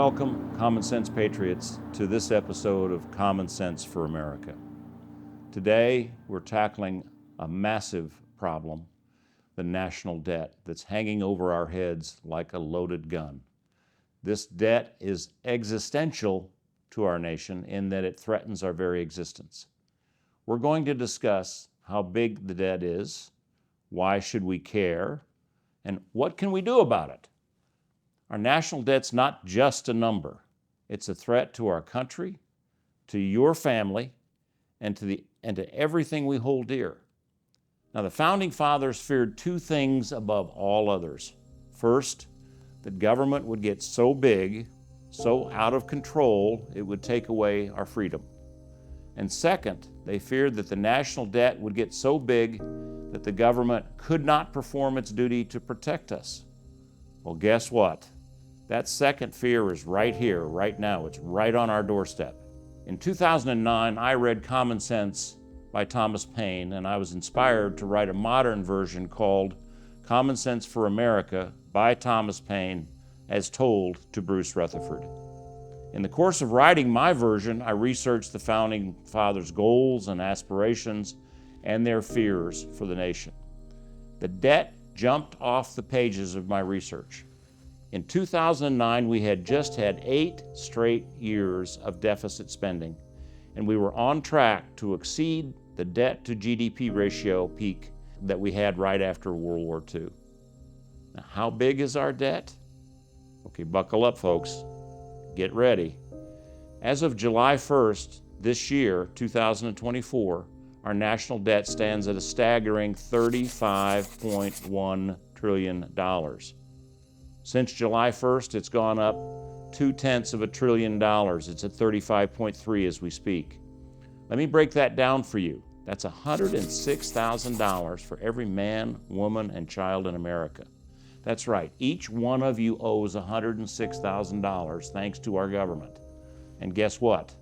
welcome, Common Sense Patriots, to this episode of Common Sense for America. Today, we're tackling a massive problem, the national debt that's hanging over our heads like a loaded gun. This debt is existential to our nation in that it threatens our very existence. We're going to discuss how big the debt is, why should we care, and what can we do about it? Our national debt's not just a number. It's a threat to our country, to your family, and to everything we hold dear. Now, the Founding Fathers feared two things above all others. First, that government would get so big, so out of control, it would take away our freedom. And second, they feared that the national debt would get so big that the government could not perform its duty to protect us. Well, guess what? That second fear is right here, right now. It's right on our doorstep. In 2009, I read Common Sense by Thomas Paine, and I was inspired to write a modern version called Common Sense for America by Thomas Paine, as told to Bruce Rutherford. In the course of writing my version, I researched the Founding Fathers' goals and aspirations and their fears for the nation. The debt jumped off the pages of my research. In 2009, we had just had 8 straight years of deficit spending, and we were on track to exceed the debt to GDP ratio peak that we had right after World War II. Now, how big is our debt? Okay, buckle up, folks. Get ready. As of July 1st this year, 2024, our national debt stands at a staggering $35.1 trillion. Since July 1st, it's gone up 0.2 trillion. It's at 35.3 as we speak. Let me break that down for you. That's $106,000 for every man, woman, and child in America. That's right, each one of you owes $106,000 thanks to our government. And guess what?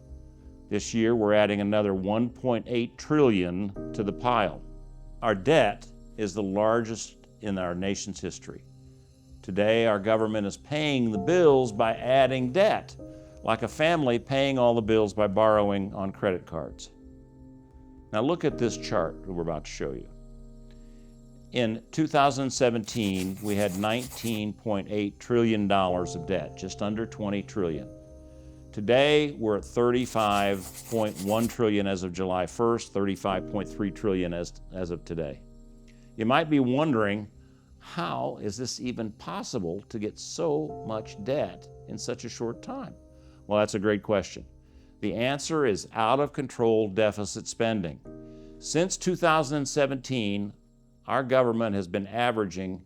This year we're adding another 1.8 trillion to the pile. Our debt is the largest in our nation's history. Today, our government is paying the bills by adding debt, like a family paying all the bills by borrowing on credit cards. Now look at this chart that we're about to show you. In 2017, we had $19.8 trillion of debt, just under 20 trillion. Today, we're at 35.1 trillion as of July 1st, 35.3 trillion as of today. You might be wondering, how is this even possible to get so much debt in such a short time? Well, that's a great question. The answer is out of control deficit spending. Since 2017, our government has been averaging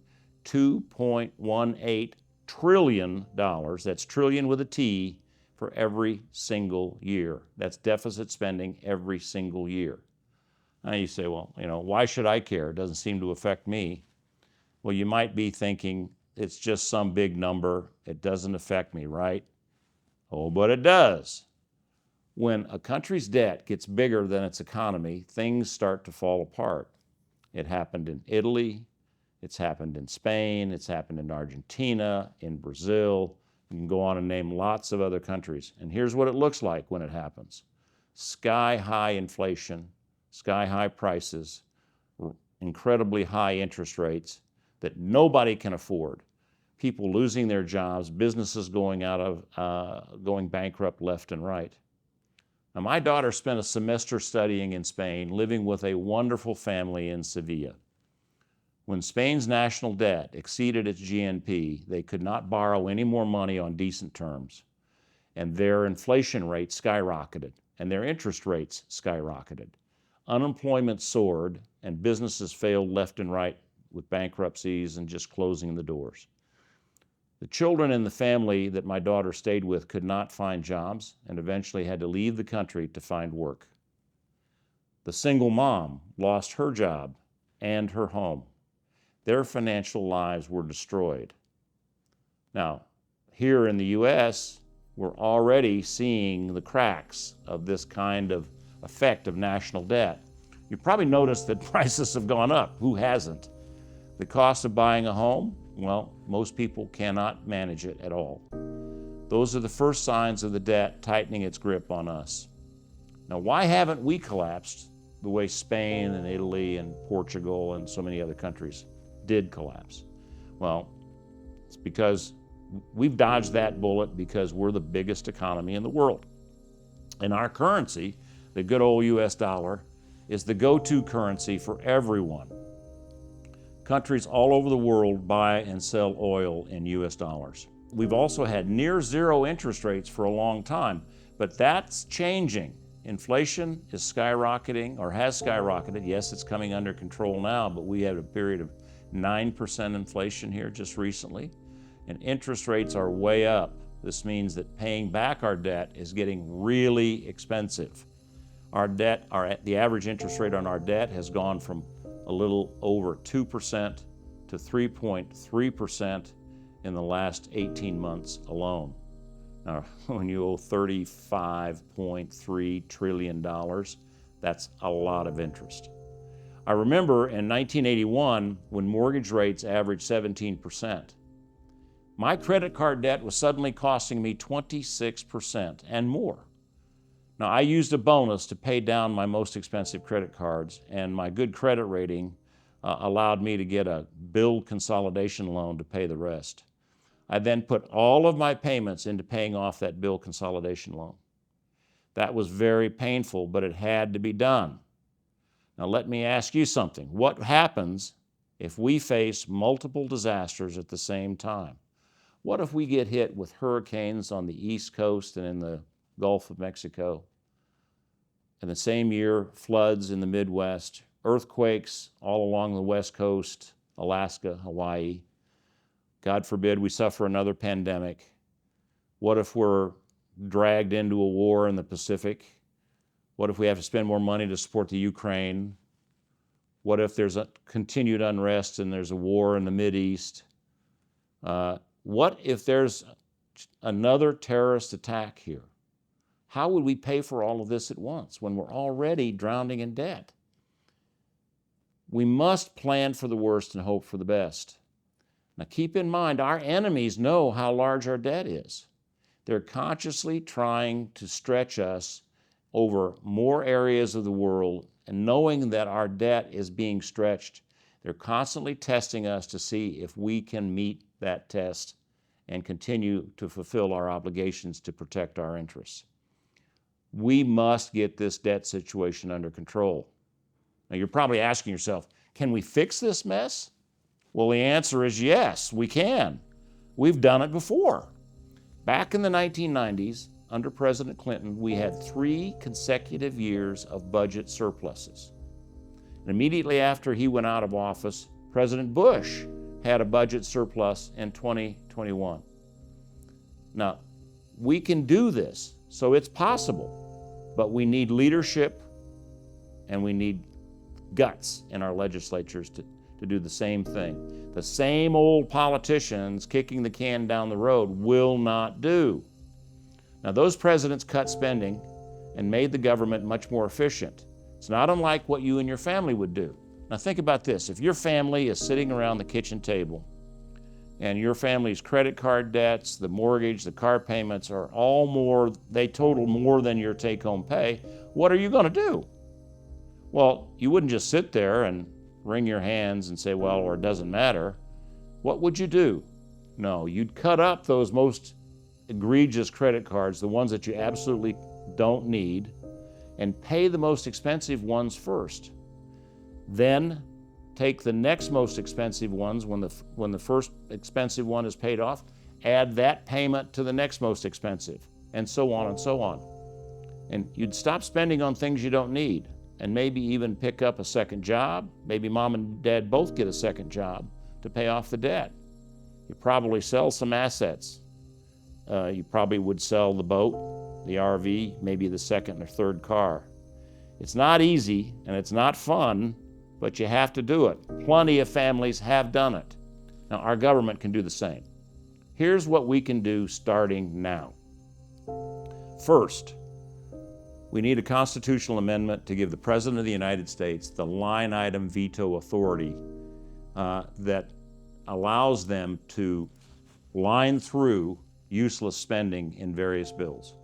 $2.18 trillion, that's trillion with a T, for every single year. That's deficit spending every single year. Now you say, well, why should I care? It doesn't seem to affect me. Well, you might be thinking, it's just some big number, it doesn't affect me, right? Oh, but it does. When a country's debt gets bigger than its economy, things start to fall apart. It happened in Italy, it's happened in Spain, it's happened in Argentina, in Brazil. You can go on and name lots of other countries. And here's what it looks like when it happens. Sky-high inflation, sky-high prices, incredibly high interest rates that nobody can afford. People losing their jobs, businesses going bankrupt left and right. Now, my daughter spent a semester studying in Spain, living with a wonderful family in Sevilla. When Spain's national debt exceeded its GNP, they could not borrow any more money on decent terms. And their inflation rate skyrocketed, and their interest rates skyrocketed. Unemployment soared, and businesses failed left and right with bankruptcies and just closing the doors. The children in the family that my daughter stayed with could not find jobs and eventually had to leave the country to find work. The single mom lost her job and her home. Their financial lives were destroyed. Now, here in the U.S., we're already seeing the cracks of this kind of effect of national debt. You probably noticed that prices have gone up. Who hasn't? The cost of buying a home, well, most people cannot manage it at all. Those are the first signs of the debt tightening its grip on us. Now, why haven't we collapsed the way Spain and Italy and Portugal and so many other countries did collapse? Well, it's because we've dodged that bullet because we're the biggest economy in the world. And our currency, the good old US dollar, is the go-to currency for everyone. Countries all over the world buy and sell oil in US dollars. We've also had near zero interest rates for a long time, but that's changing. Inflation is skyrocketing, or has skyrocketed. Yes, it's coming under control now, but we had a period of 9% inflation here just recently, and interest rates are way up. This means that paying back our debt is getting really expensive. The average interest rate on our debt has gone from a little over 2% to 3.3% in the last 18 months alone. Now, when you owe $35.3 trillion, that's a lot of interest. I remember in 1981 when mortgage rates averaged 17%. My credit card debt was suddenly costing me 26% and more. Now, I used a bonus to pay down my most expensive credit cards, and my good credit rating allowed me to get a bill consolidation loan to pay the rest. I then put all of my payments into paying off that bill consolidation loan. That was very painful, but it had to be done. Now, let me ask you something. What happens if we face multiple disasters at the same time? What if we get hit with hurricanes on the East Coast and in the Gulf of Mexico? In the same year, floods in the Midwest, earthquakes all along the West Coast, Alaska, Hawaii. God forbid we suffer another pandemic. What if we're dragged into a war in the Pacific? What if we have to spend more money to support the Ukraine? What if there's a continued unrest and there's a war in the Mideast? What if there's another terrorist attack here? How would we pay for all of this at once when we're already drowning in debt? We must plan for the worst and hope for the best. Now keep in mind, our enemies know how large our debt is. They're consciously trying to stretch us over more areas of the world, and knowing that our debt is being stretched, they're constantly testing us to see if we can meet that test and continue to fulfill our obligations to protect our interests. We must get this debt situation under control. Now, you're probably asking yourself, can we fix this mess? Well, the answer is yes, we can. We've done it before. Back in the 1990s, under President Clinton, we had 3 consecutive years of budget surpluses. And immediately after he went out of office, President Bush had a budget surplus in 2021. Now, we can do this, so it's possible, but we need leadership and we need guts in our legislatures to do the same thing. The same old politicians kicking the can down the road will not do. Now, those presidents cut spending and made the government much more efficient. It's not unlike what you and your family would do. Now, think about this. If your family is sitting around the kitchen table and your family's credit card debts, the mortgage, the car payments are all more, they total more than your take-home pay, what are you going to do? Well, you wouldn't just sit there and wring your hands and say, well, or it doesn't matter. What would you do? No, you'd cut up those most egregious credit cards, the ones that you absolutely don't need, and pay the most expensive ones first. Then take the next most expensive ones when the first expensive one is paid off, add that payment to the next most expensive, and so on and so on. And you'd stop spending on things you don't need, and maybe even pick up a second job. Maybe mom and dad both get a second job to pay off the debt. You probably sell some assets. You probably would sell the boat, the RV, maybe the second or third car. It's not easy and it's not fun, but you have to do it. Plenty of families have done it. Now, our government can do the same. Here's what we can do starting now. First, we need a constitutional amendment to give the President of the United States the line item veto authority that allows them to line through useless spending in various bills.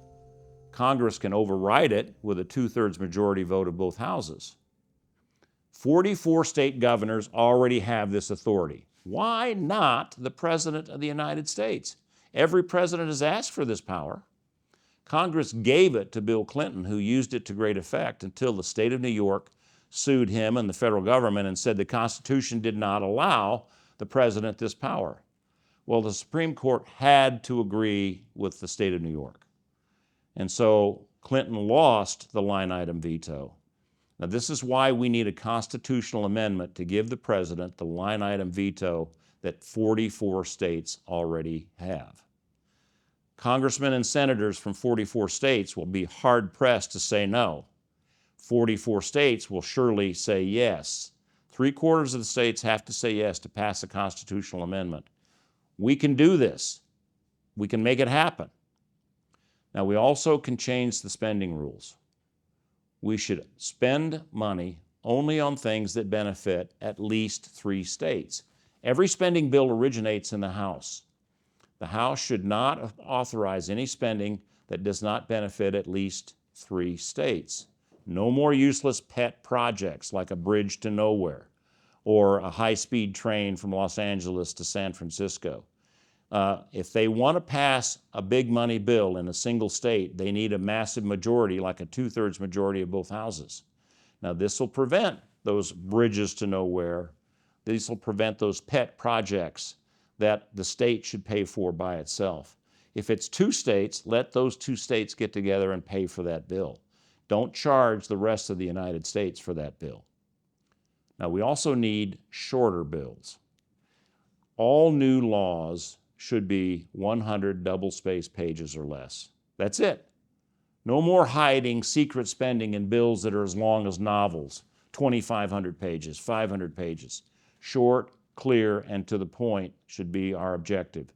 Congress can override it with a 2/3 majority vote of both houses. 44 state governors already have this authority. Why not the President of the United States? Every president has asked for this power. Congress gave it to Bill Clinton, who used it to great effect until the state of New York sued him and the federal government and said the Constitution did not allow the president this power. Well, the Supreme Court had to agree with the state of New York. And so Clinton lost the line item veto. Now, this is why we need a constitutional amendment to give the president the line item veto that 44 states already have. Congressmen and senators from 44 states will be hard-pressed to say no. 44 states will surely say yes. 3/4 of the states have to say yes to pass a constitutional amendment. We can do this. We can make it happen. Now, we also can change the spending rules. We should spend money only on things that benefit at least 3 states. Every spending bill originates in the House. The House should not authorize any spending that does not benefit at least 3 states. No more useless pet projects like a bridge to nowhere or a high-speed train from Los Angeles to San Francisco. If they want to pass a big money bill in a single state, they need a massive majority, like a 2/3 majority of both houses. Now, this will prevent those bridges to nowhere. This will prevent those pet projects that the state should pay for by itself. If it's 2 states, let those 2 states get together and pay for that bill. Don't charge the rest of the United States for that bill. Now, we also need shorter bills. All new laws should be 100 double-spaced pages or less. That's it. No more hiding secret spending in bills that are as long as novels, 2,500 pages, 500 pages. Short, clear, and to the point should be our objective.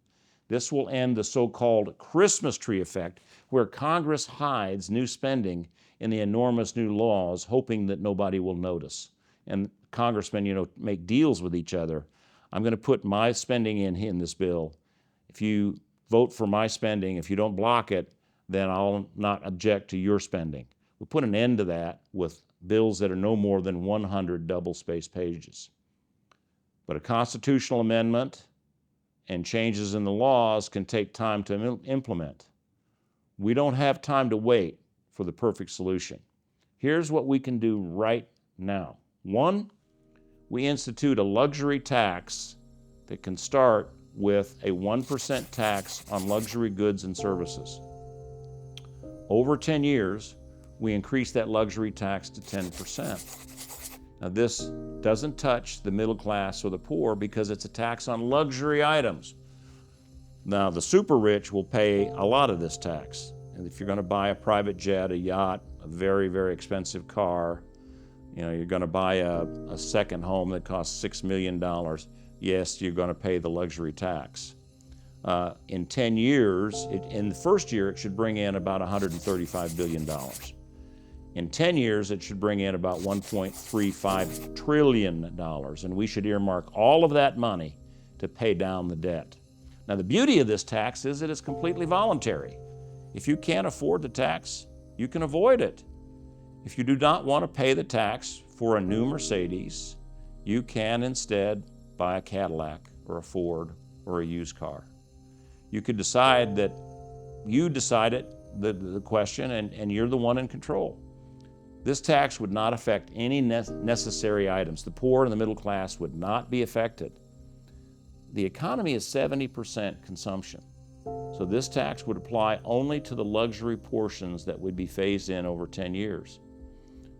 This will end the so-called Christmas tree effect, where Congress hides new spending in the enormous new laws, hoping that nobody will notice. And congressmen, make deals with each other. I'm going to put my spending in this bill. If you vote for my spending, if you don't block it, then I'll not object to your spending. We'll put an end to that with bills that are no more than 100 double-spaced pages. But a constitutional amendment and changes in the laws can take time to implement. We don't have time to wait for the perfect solution. Here's what we can do right now. 1, we institute a luxury tax that can start with a 1% tax on luxury goods and services. Over 10 years, we increase that luxury tax to 10%. Now, this doesn't touch the middle class or the poor because it's a tax on luxury items. Now, the super rich will pay a lot of this tax. And if you're going to buy a private jet, a yacht, a very, very expensive car, you're going to buy a second home that costs $6 million, yes, you're going to pay the luxury tax. In 10 years, in the first year, it should bring in about $135 billion. In 10 years, it should bring in about $1.35 trillion, and we should earmark all of that money to pay down the debt. Now, the beauty of this tax is that it's completely voluntary. If you can't afford the tax, you can avoid it. If you do not want to pay the tax for a new Mercedes, you can instead buy a Cadillac or a Ford or a used car. You could decide that you decided the question and you're the one in control. This tax would not affect any necessary items. The poor and the middle class would not be affected. The economy is 70% consumption. So this tax would apply only to the luxury portions that would be phased in over 10 years.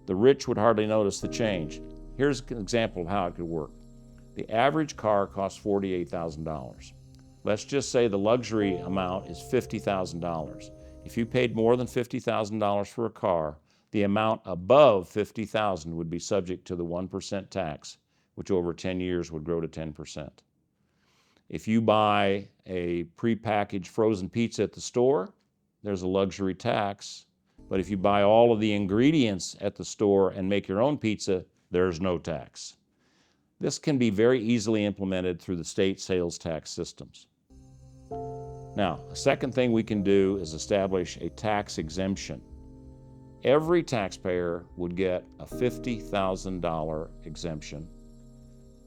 The rich would hardly notice the change. Here's an example of how it could work. The average car costs $48,000. Let's just say the luxury amount is $50,000. If you paid more than $50,000 for a car, the amount above $50,000 would be subject to the 1% tax, which over 10 years would grow to 10%. If you buy a prepackaged frozen pizza at the store, there's a luxury tax. But if you buy all of the ingredients at the store and make your own pizza, there's no tax. This can be very easily implemented through the state sales tax systems. Now, a second thing we can do is establish a tax exemption. Every taxpayer would get a $50,000 exemption,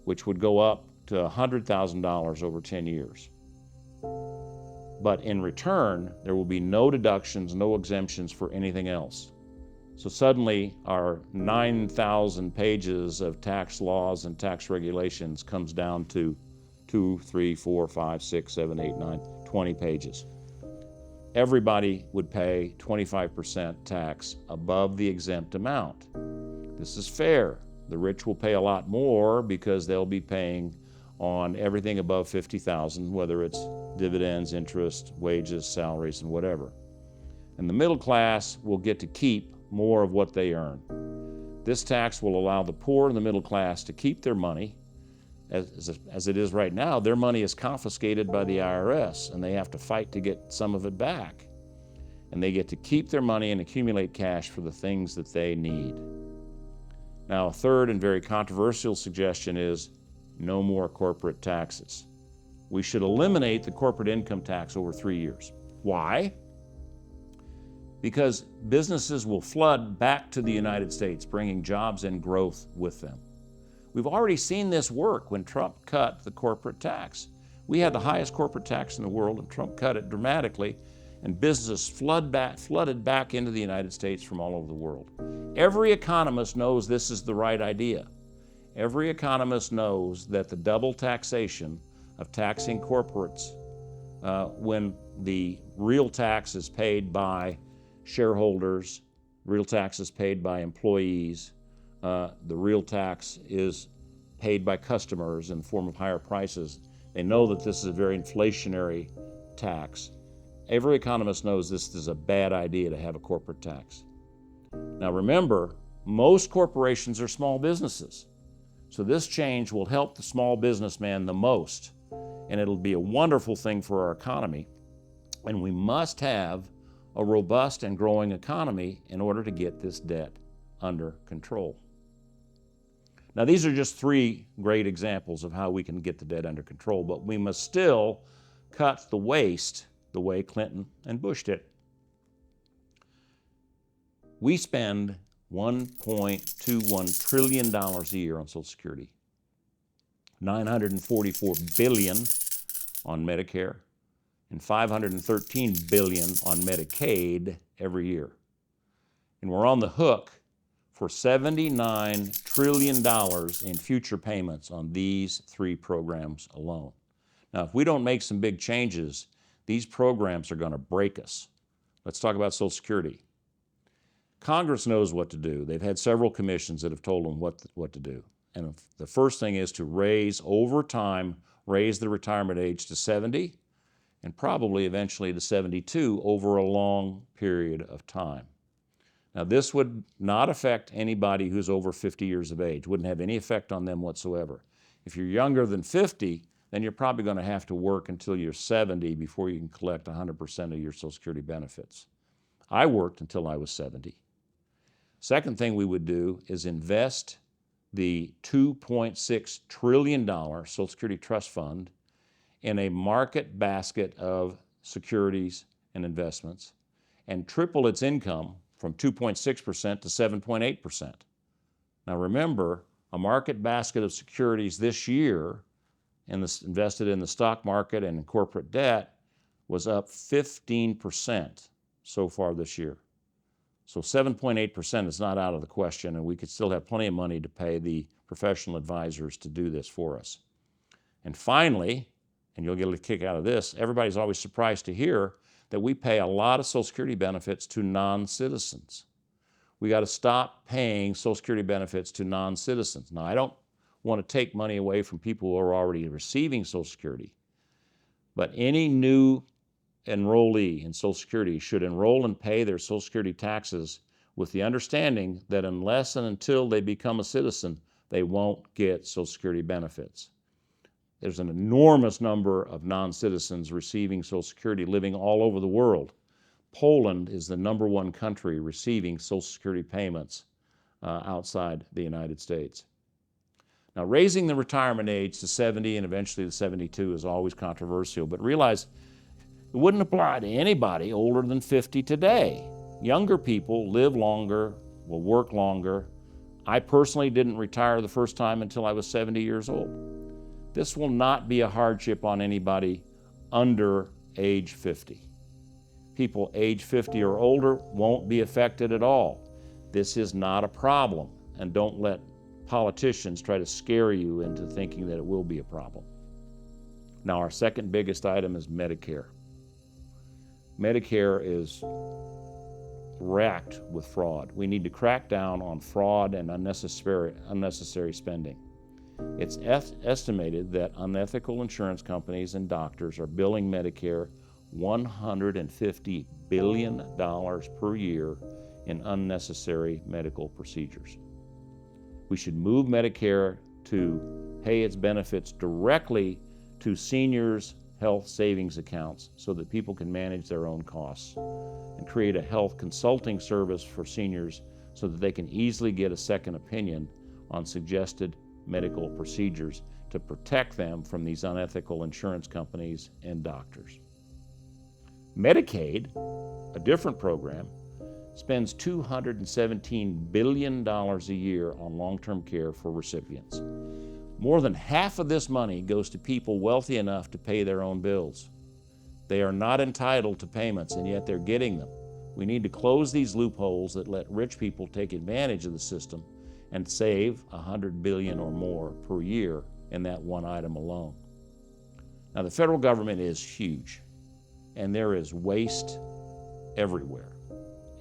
which would go up to $100,000 over 10 years. But in return, there will be no deductions, no exemptions for anything else. So suddenly our 9,000 pages of tax laws and tax regulations comes down to 2, 3, 4, 5, 6, 7, 8, 9, 20 pages. Everybody would pay 25% tax above the exempt amount. This is fair. The rich will pay a lot more because they'll be paying on everything above $50,000, whether it's dividends, interest, wages, salaries, and whatever. And the middle class will get to keep more of what they earn. This tax will allow the poor and the middle class to keep their money. As it is right now, their money is confiscated by the IRS, and they have to fight to get some of it back. And they get to keep their money and accumulate cash for the things that they need. Now, a third and very controversial suggestion is no more corporate taxes. We should eliminate the corporate income tax over 3 years. Why? Because businesses will flood back to the United States, bringing jobs and growth with them. We've already seen this work when Trump cut the corporate tax. We had the highest corporate tax in the world, and Trump cut it dramatically, and businesses flooded back into the United States from all over the world. Every economist knows this is the right idea. Every economist knows that the double taxation of taxing corporates when the real tax is paid by shareholders, real tax is paid by employees, the real tax is paid by customers in the form of higher prices. They know that this is a very inflationary tax. Every economist knows this is a bad idea to have a corporate tax. Now remember, most corporations are small businesses. So this change will help the small businessman the most, and it'll be a wonderful thing for our economy. And we must have a robust and growing economy in order to get this debt under control. Now, these are just 3 great examples of how we can get the debt under control, but we must still cut the waste the way Clinton and Bush did. We spend $1.21 trillion a year on Social Security, $944 billion on Medicare, and $513 billion on Medicaid every year. And we're on the hook for $79 trillion in future payments on these 3 programs alone. Now, if we don't make some big changes, these programs are going to break us. Let's talk about Social Security. Congress knows what to do. They've had several commissions that have told them what to do. And the first thing is to over time, raise the retirement age to 70 and probably eventually to 72 over a long period of time. Now, this would not affect anybody who's over 50 years of age. Wouldn't have any effect on them whatsoever. If you're younger than 50, then you're probably going to have to work until you're 70 before you can collect 100% of your Social Security benefits. I worked until I was 70. Second thing we would do is invest the $2.6 trillion Social Security Trust Fund in a market basket of securities and investments and triple its income from 2.6% to 7.8%. Now remember, a market basket of securities this year invested in the stock market and in corporate debt was up 15% so far this year. So 7.8% is not out of the question, and we could still have plenty of money to pay the professional advisors to do this for us. And finally, and you'll get a kick out of this, everybody's always surprised to hear that we pay a lot of Social Security benefits to non-citizens. We got to stop paying Social Security benefits to non-citizens. Now, I don't want to take money away from people who are already receiving Social Security, but any new enrollee in Social Security should enroll and pay their Social Security taxes with the understanding that unless and until they become a citizen, they won't get Social Security benefits. There's an enormous number of non-citizens receiving Social Security living all over the world. Poland is the #1 country receiving Social Security payments outside the United States. Now, raising the retirement age to 70 and eventually to 72 is always controversial, but realize It wouldn't apply to anybody older than 50 today. Younger people live longer, will work longer. I personally didn't retire the first time until I was 70 years old. This will not be a hardship on anybody under age 50. People age 50 or older won't be affected at all. This is not a problem, and don't let politicians try to scare you into thinking that it will be a problem. Now, our second biggest item is Medicare. Medicare is racked with fraud. We need to crack down on fraud and unnecessary spending. It's estimated that unethical insurance companies and doctors are billing Medicare $150 billion per year in unnecessary medical procedures. We should move Medicare to pay its benefits directly to seniors' health savings accounts so that people can manage their own costs, and create a health consulting service for seniors so that they can easily get a second opinion on suggested medical procedures to protect them from these unethical insurance companies and doctors. Medicaid, a different program, spends $217 billion a year on long-term care for recipients. More than half of this money goes to people wealthy enough to pay their own bills. They are not entitled to payments, and yet they're getting them. We need to close these loopholes that let rich people take advantage of the system and save $100 billion or more per year in that one item alone. Now, the federal government is huge, and there is waste everywhere,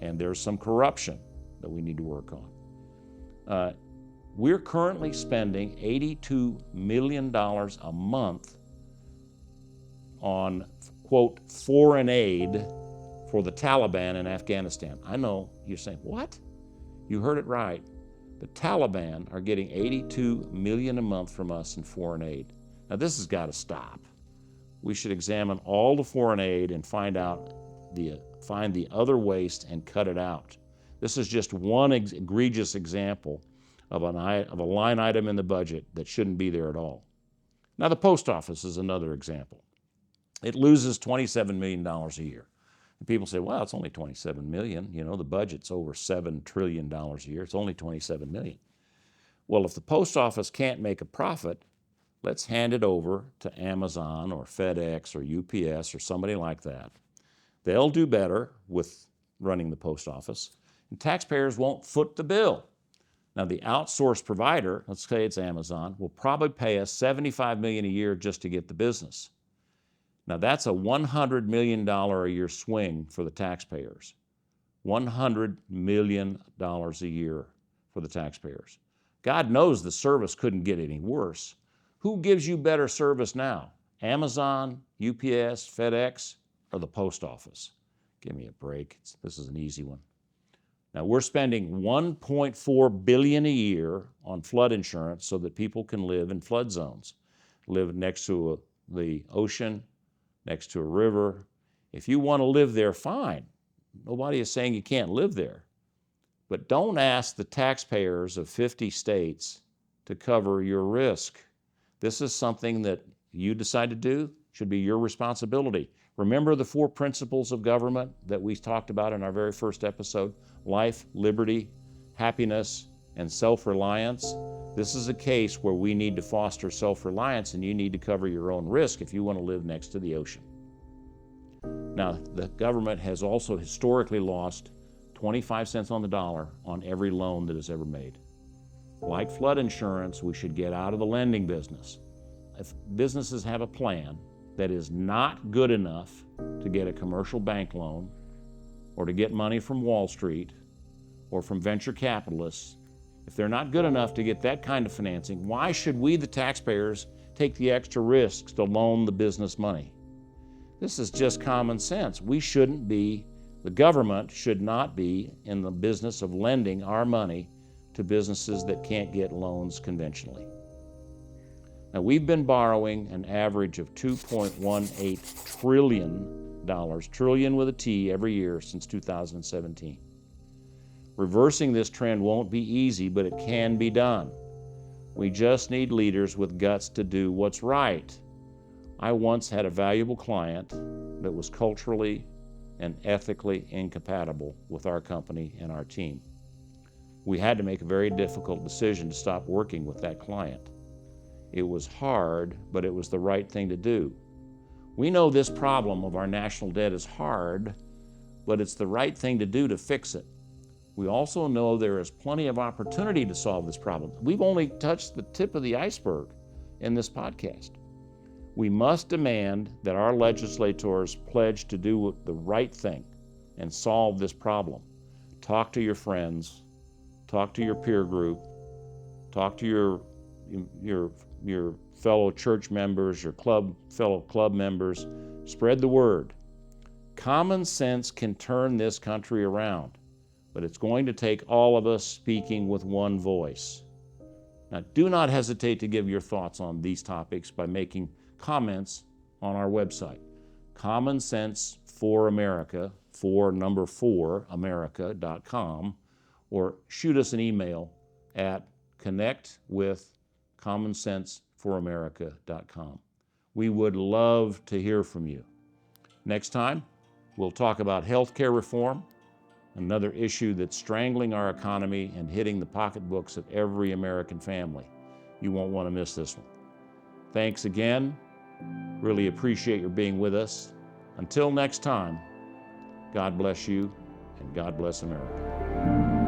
and there's some corruption that we need to work on. We're currently spending $82 million a month on, quote, foreign aid for the Taliban in Afghanistan. I know you're saying, what? You heard it right. The Taliban are getting $82 million a month from us in foreign aid. Now, this has got to stop. We should examine all the foreign aid and find the other waste and cut it out. This is just one egregious example of a line item in the budget that shouldn't be there at all. Now, the post office is another example. It loses $27 million a year. And people say, well, it's only $27 million. You know, the budget's over $7 trillion a year. It's only $27 million. Well, if the post office can't make a profit, let's hand it over to Amazon or FedEx or UPS or somebody like that. They'll do better with running the post office, and taxpayers won't foot the bill. Now, the outsourced provider, let's say it's Amazon, will probably pay us $75 million a year just to get the business. Now, that's a $100 million a year swing for the taxpayers. $100 million a year for the taxpayers. God knows the service couldn't get any worse. Who gives you better service now? Amazon, UPS, FedEx, or the post office? Give me a break. This is an easy one. Now, we're spending $1.4 billion a year on flood insurance so that people can live in flood zones, live next to the ocean, next to a river. If you want to live there, fine. Nobody is saying you can't live there. But don't ask the taxpayers of 50 states to cover your risk. This is something that you decide to do, should be your responsibility. Remember the 4 principles of government that we talked about in our very first episode? Life, liberty, happiness, and self-reliance. This is a case where we need to foster self-reliance, and you need to cover your own risk if you want to live next to the ocean. Now, the government has also historically lost 25 cents on the dollar on every loan that is ever made. Like flood insurance, we should get out of the lending business. If businesses have a plan that is not good enough to get a commercial bank loan or to get money from Wall Street or from venture capitalists, if they're not good enough to get that kind of financing, why should we, the taxpayers, take the extra risks to loan the business money? This is just common sense. The government should not be in the business of lending our money to businesses that can't get loans conventionally. Now, we've been borrowing an average of $2.18 trillion, trillion with a T, every year since 2017. Reversing this trend won't be easy, but it can be done. We just need leaders with guts to do what's right. I once had a valuable client that was culturally and ethically incompatible with our company and our team. We had to make a very difficult decision to stop working with that client. It was hard, but it was the right thing to do. We know this problem of our national debt is hard, but it's the right thing to do to fix it. We also know there is plenty of opportunity to solve this problem. We've only touched the tip of the iceberg in this podcast. We must demand that our legislators pledge to do the right thing and solve this problem. Talk to your friends, talk to your peer group, talk to your fellow church members, your fellow club members. Spread the word. Common sense can turn this country around, but it's going to take all of us speaking with one voice. Now, do not hesitate to give your thoughts on these topics by making comments on our website, CommonSenseForAmerica, America.com, or shoot us an email at connect@CommonSenseForAmerica.com. We would love to hear from you. Next time, we'll talk about healthcare reform, another issue that's strangling our economy and hitting the pocketbooks of every American family. You won't want to miss this one. Thanks again. Really appreciate your being with us. Until next time, God bless you and God bless America.